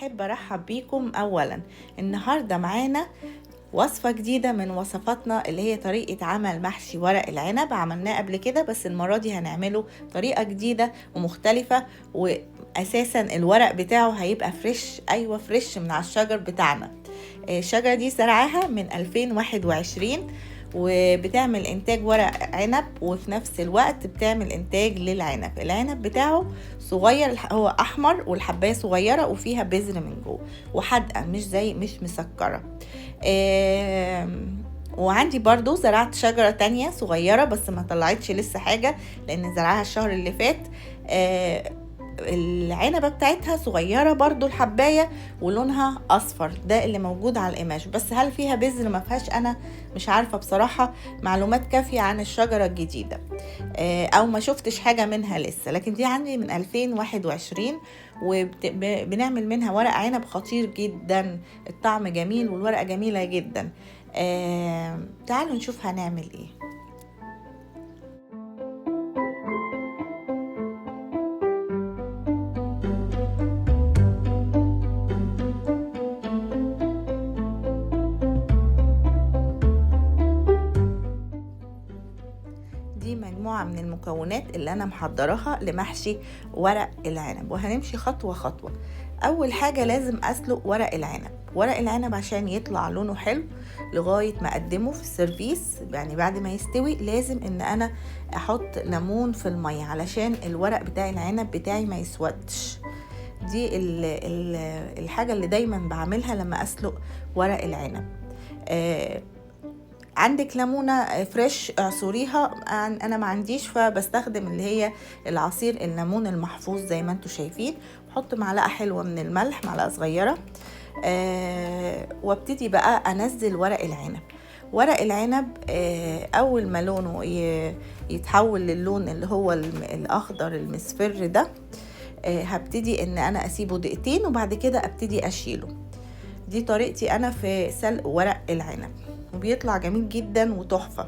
أحب أرحب بيكم. أولا النهاردة معانا وصفة جديدة من وصفاتنا اللي هي طريقة عمل محشي ورق العنب. عملناه قبل كده بس المرة دي هنعمله طريقة جديدة ومختلفة، وأساسا الورق بتاعه هيبقى فريش. أيوة فريش من على الشجر بتاعنا. الشجرة دي زرعها من 2021 وبتعمل انتاج ورق عنب، وفي نفس الوقت بتعمل انتاج للعنب. العنب بتاعه صغير، هو احمر والحبايه صغيره وفيها بذر من جوه وحادقه، مش مسكره. وعندي برضو زرعت شجرة تانية صغيرة بس ما طلعتش لسه حاجة لان زرعها الشهر اللي فات. العنبة بتاعتها صغيرة برضو الحباية ولونها اصفر، ده اللي موجود على القماش. بس هل فيها بذر ما فيهاش؟ انا مش عارفة بصراحة معلومات كافية عن الشجرة الجديدة، او ما شفتش حاجة منها لسه. لكن دي عندي من 2021 وبنعمل منها ورق عنب خطير جدا. الطعم جميل والورقة جميلة جدا. تعالوا نشوف هنعمل ايه. دي مجموعة من المكونات اللي أنا محضرها لمحشي ورق العنب، وهنمشي خطوة خطوة. أول حاجة لازم أسلق ورق العنب. ورق العنب عشان يطلع لونه حلو لغاية ما أقدمه في السيرفيس، يعني بعد ما يستوي لازم إن أنا أحط ليمون في المية علشان الورق بتاع العنب بتاعي ما يسودش. دي الحاجة اللي دايما بعملها لما أسلق ورق العنب. عندك ليمونه فريش اعصريها، انا ما عنديش فبستخدم اللي هي العصير الليمون المحفوظ زي ما انتم شايفين. بحط معلقه حلوه من الملح، معلقه صغيره. وابتدي بقى انزل ورق العنب. ورق العنب اول ما لونه يتحول للون اللي هو الاخضر المصفر ده، هبتدي ان انا اسيبه دقيقتين وبعد كده ابتدي اشيله. دي طريقتي انا في سلق ورق العنب وبيطلع جميل جدا وتحفة.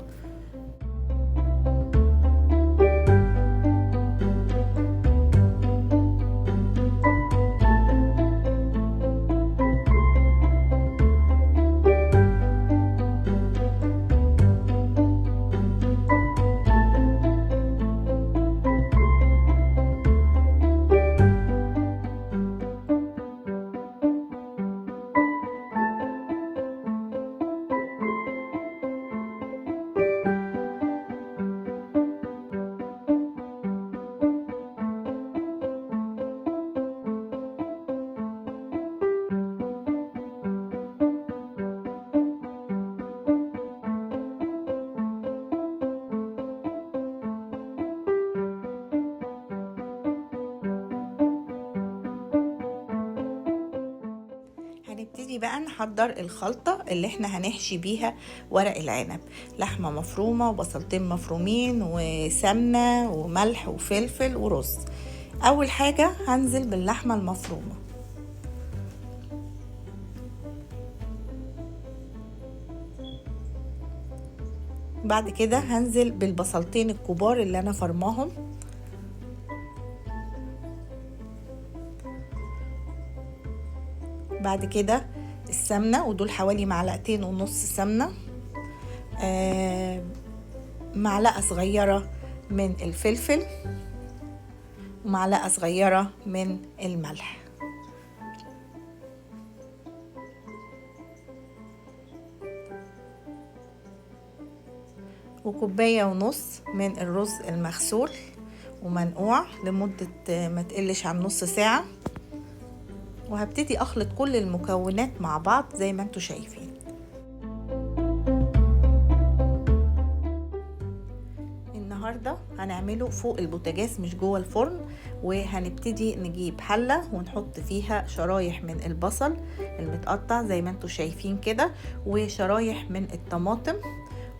هنبتدي بقى نحضر الخلطة اللي احنا هنحشي بيها ورق العنب. لحمة مفرومة وبصلتين مفرومين وسمنة وملح وفلفل ورز. اول حاجة هنزل باللحمة المفرومة، بعد كده هنزل بالبصلتين الكبار اللي انا فرماهم، بعد كده السمنة ودول حوالي معلقتين ونص سمنة، معلقة صغيرة من الفلفل ومعلقة صغيرة من الملح، وكوباية ونص من الرز المغسول ومنقوع لمدة ما تقلش عن نص ساعة. وهبتدي اخلط كل المكونات مع بعض زي ما انتوا شايفين. النهاردة هنعمله فوق البوتاجاز مش جوه الفرن، وهنبتدي نجيب حلة ونحط فيها شرايح من البصل المتقطع زي ما انتوا شايفين كده، وشرايح من الطماطم،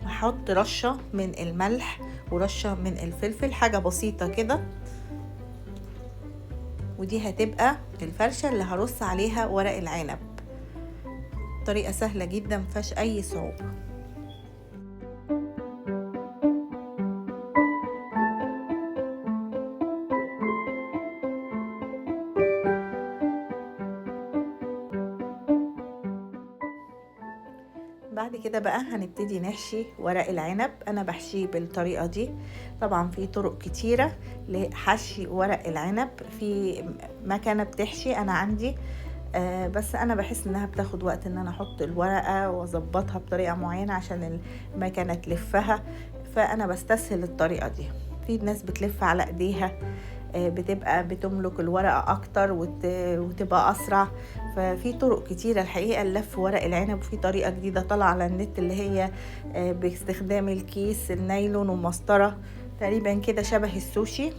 وهحط رشة من الملح ورشة من الفلفل، حاجة بسيطة كده. ودي هتبقى الفرشة اللي هرص عليها ورق العنب. طريقة سهلة جدا مفيهاش اي صعوبة. كده بقى هنبتدي نحشي ورق العنب. انا بحشيه بالطريقة دي. طبعا في طرق كتيرة لحشي ورق العنب، في مكنة بتحشي انا عندي، بس انا بحس انها بتاخد وقت ان انا احط الورقة واظبطها بطريقة معينة عشان المكنة تلفها، فانا بستسهل الطريقة دي. في ناس بتلف على ايديها، بتبقى بتملك الورقة اكتر وتبقى اسرع. ففي طرق كتيرة الحقيقة للف ورق العنب، وفي طريقة جديدة طالعة على النت اللي هي باستخدام الكيس النايلون ومسطرة، تقريبا كده شبه السوشي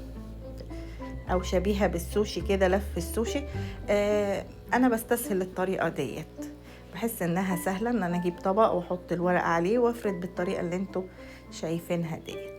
او شبيهة بالسوشي كده، لف السوشي. انا بستسهل الطريقة ديت، بحس انها سهلة ان انا اجيب طبق واحط الورق عليه وافرد بالطريقة اللي انتوا شايفينها ديت.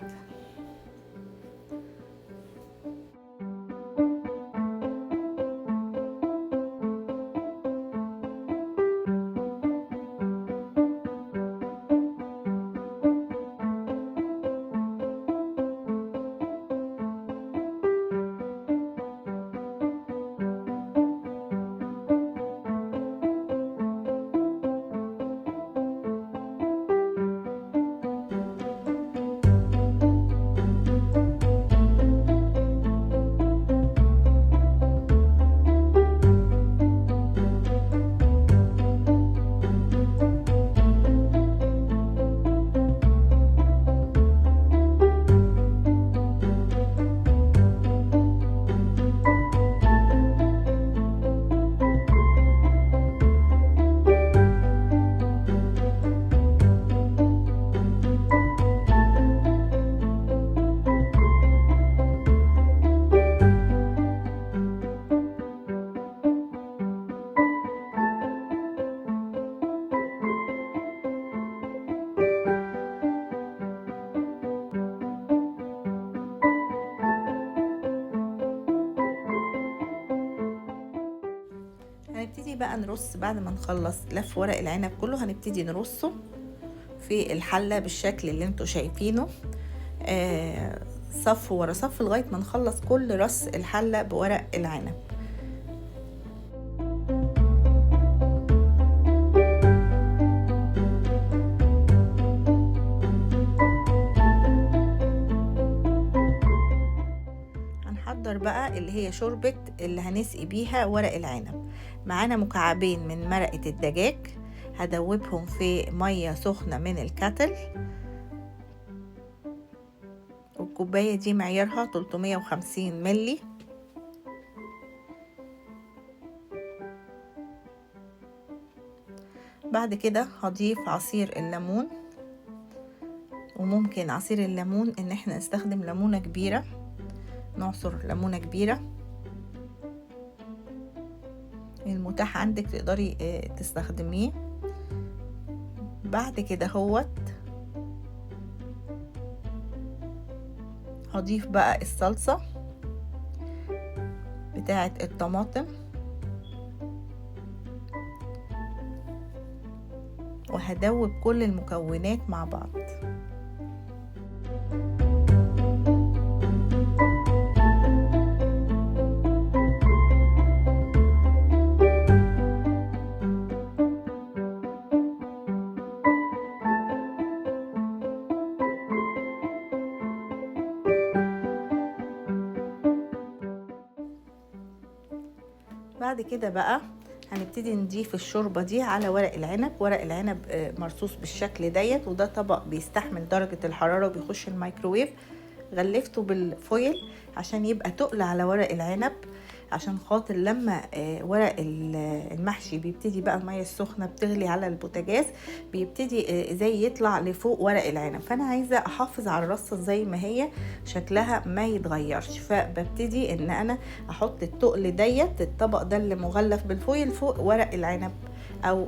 هنبتدي بقى نرص بعد ما نخلص لف ورق العنب كله، هنبتدي نرصه في الحلة بالشكل اللي انتوا شايفينه، صف ورا صف لغاية ما نخلص كل رص الحلة بورق العنب. هنحضر بقى اللي هي شوربة اللي هنسقي بيها ورق العنب. معانا مكعبين من مرقة الدجاج، هدوبهم في مية سخنة من الكاتل، والكوباية دي معيارها 350 ملي. بعد كده هضيف عصير الليمون، وممكن عصير الليمون ان احنا نستخدم ليمونة كبيرة، نعصر ليمونة كبيرة المتاح عندك تقدري تستخدميه. بعد كده هضيف بقى الصلصة بتاعة الطماطم، وهدوب كل المكونات مع بعض. بعد كده بقى هنبتدي نضيف الشوربة دي على ورق العنب. ورق العنب مرصوص بالشكل ديت، وده طبق بيستحمل درجة الحرارة وبيخش الميكروويف. غلفته بالفويل عشان يبقى تقل على ورق العنب، عشان خاطر لما ورق المحشي بيبتدي بقى المية السخنة بتغلي على البوتاجاز بيبتدي زي يطلع لفوق ورق العنب، فانا عايزة احافظ على الرصة زي ما هي شكلها ما يتغيرش، فببتدي ان انا احط التقل ديت الطبق ده اللي مغلف بالفويل فوق ورق العنب او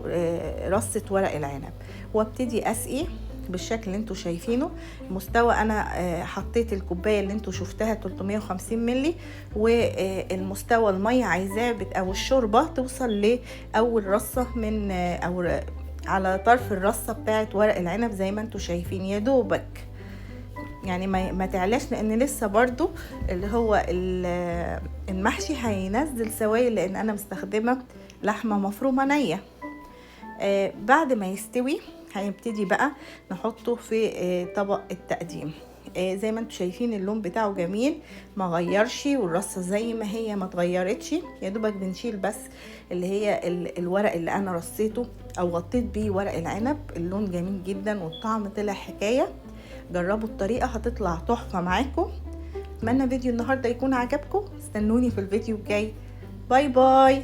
رصة ورق العنب، وابتدي اسقي بالشكل اللي انتوا شايفينه. مستوى انا حطيت الكوبايه اللي انتوا شفتها 350 ملي، والمستوى الميه عايزاه او الشوربه توصل لاول رصه من او على طرف الرصه بتاعه ورق العنب زي ما انتوا شايفين، يا دوبك يعني ما تعلاش، لان لسه برضو اللي هو المحشي هينزل سوائل لان انا مستخدمه لحمه مفرومه نيه. بعد ما يستوي هنبتدي بقى نحطه في طبق التقديم. زي ما انتم شايفين اللون بتاعه جميل، ما غيرش، والرصه زي ما هي ما اتغيرتش. يا دوبك بنشيل بس اللي هي الورق اللي انا رصيته او غطيت بيه ورق العنب. اللون جميل جدا والطعم طلع حكايه. جربوا الطريقه هتطلع تحفه معاكم. اتمنى فيديو النهارده يكون عجبكم. استنوني في الفيديو الجاي. باي باي.